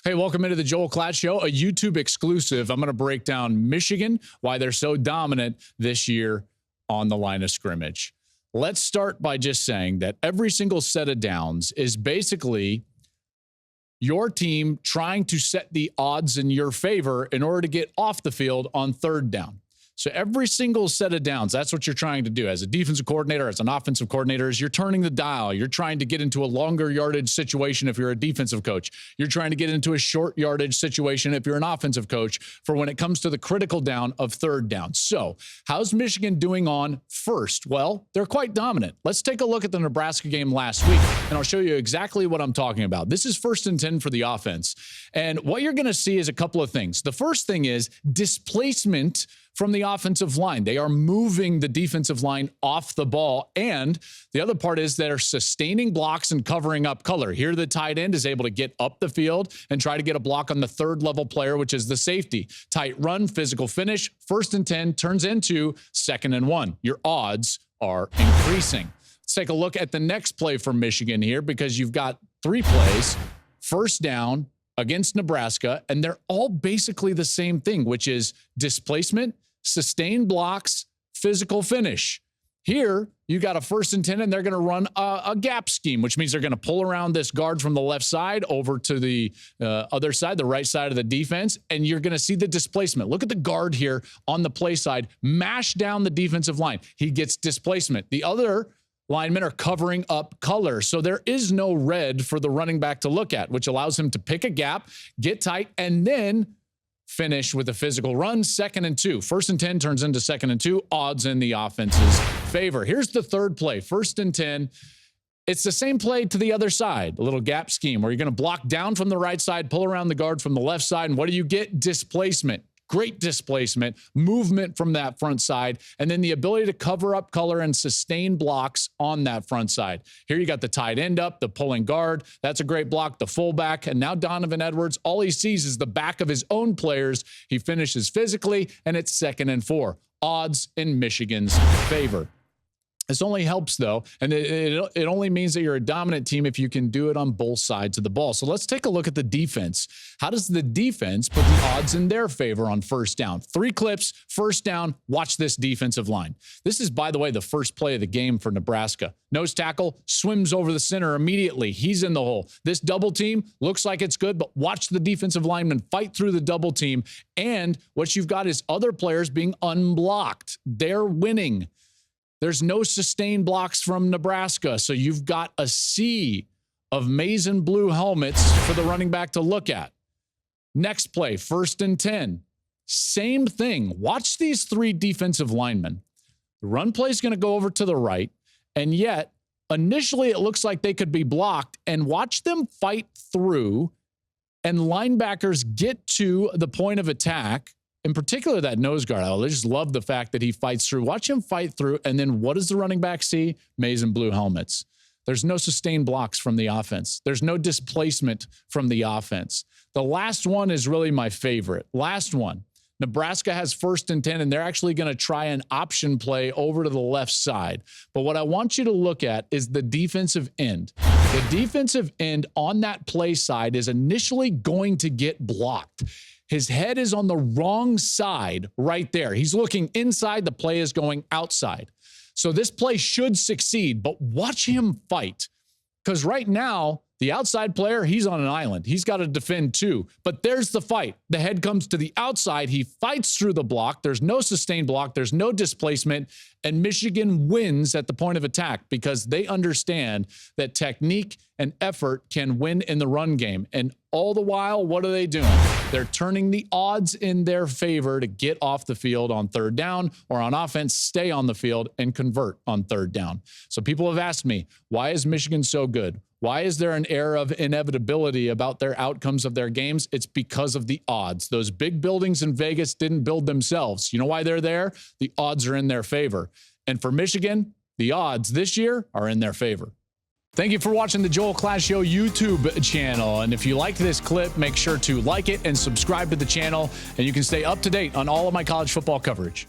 Hey, welcome into the Joel Klatt Show, a YouTube exclusive. I'm going to break down Michigan, why they're so dominant this year on the line of scrimmage. Let's start by just saying that every single set of downs is basically your team trying to set the odds in your favor in order to get off the field on third down. So every single set of downs, that's what you're trying to do. As a defensive coordinator, as an offensive coordinator, is you're turning the dial. You're trying to get into a longer yardage situation if you're a defensive coach. You're trying to get into a short yardage situation if you're an offensive coach for when it comes to the critical down of third down. So how's Michigan doing on first? Well, they're quite dominant. Let's take a look at the Nebraska game last week, and I'll show you exactly what I'm talking about. This is 1st and 10 for the offense. And what you're going to see is a couple of things. The first thing is displacement from the offensive line. They are moving the defensive line off the ball. And the other part is they're sustaining blocks and covering up color. Here, the tight end is able to get up the field and try to get a block on the third level player, which is the safety. Tight run, physical finish, 1st and 10 turns into 2nd and 1. Your odds are increasing. Let's take a look at the next play for Michigan here, because you've got 3 plays, 1st down against Nebraska, and they're all basically the same thing, which is displacement, sustained blocks, physical finish. Here, you got a 1st and 10, and they're going to run a gap scheme, which means they're going to pull around this guard from the left side over to the other side, the right side of the defense, and you're going to see the displacement. Look at the guard here on the play side, mash down the defensive line. He gets displacement. The other linemen are covering up color, so there is no red for the running back to look at, which allows him to pick a gap, get tight, and then finish with a physical run. 2nd and 2. 1st and 10 turns into 2nd and 2. Odds in the offense's favor. Here's the third play. 1st and 10. It's the same play to the other side, a little gap scheme where you're going to block down from the right side, pull around the guard from the left side, and what do you get? Displacement. Great displacement, movement from that front side, and then the ability to cover up color and sustain blocks on that front side. Here you got the tight end up, the pulling guard. That's a great block, the fullback, and now Donovan Edwards, all he sees is the back of his own players. He finishes physically, and it's 2nd and 4. Odds in Michigan's favor. This only helps, though, and it only means that you're a dominant team if you can do it on both sides of the ball. So let's take a look at the defense. How does the defense put the odds in their favor on 1st down? 3 clips, 1st down, watch this defensive line. This is, by the way, the first play of the game for Nebraska. Nose tackle, swims over the center immediately. He's in the hole. This double team looks like it's good, but watch the defensive linemen fight through the double team, and what you've got is other players being unblocked. They're winning. There's no sustained blocks from Nebraska, so you've got a sea of maize and blue helmets for the running back to look at. Next play, 1st and 10. Same thing. Watch these 3 defensive linemen. The run play is going to go over to the right, and yet initially it looks like they could be blocked, and watch them fight through, and linebackers get to the point of attack. In particular, that nose guard, I just love the fact that he fights through. Watch him fight through, and then what does the running back see? Maize and blue helmets. There's no sustained blocks from the offense. There's no displacement from the offense. The last one is really my favorite. Last one. Nebraska has 1st and 10, and they're actually going to try an option play over to the left side. But what I want you to look at is the defensive end. The defensive end on that play side is initially going to get blocked. His head is on the wrong side right there. He's looking inside. The play is going outside. So this play should succeed, but watch him fight. Because right now, the outside player, he's on an island. He's got to defend too. But there's the fight. The head comes to the outside. He fights through the block. There's no sustained block. There's no displacement. And Michigan wins at the point of attack because they understand that technique and effort can win in the run game. And all the while, what are they doing? They're turning the odds in their favor to get off the field on 3rd down, or on offense, stay on the field and convert on 3rd down. So people have asked me, why is Michigan so good? Why is there an air of inevitability about their outcomes of their games? It's because of the odds. Those big buildings in Vegas didn't build themselves. You know why they're there? The odds are in their favor. And for Michigan, the odds this year are in their favor. Thank you for watching the Joel Klatt Show YouTube channel. And if you liked this clip, make sure to like it and subscribe to the channel, and you can stay up to date on all of my college football coverage.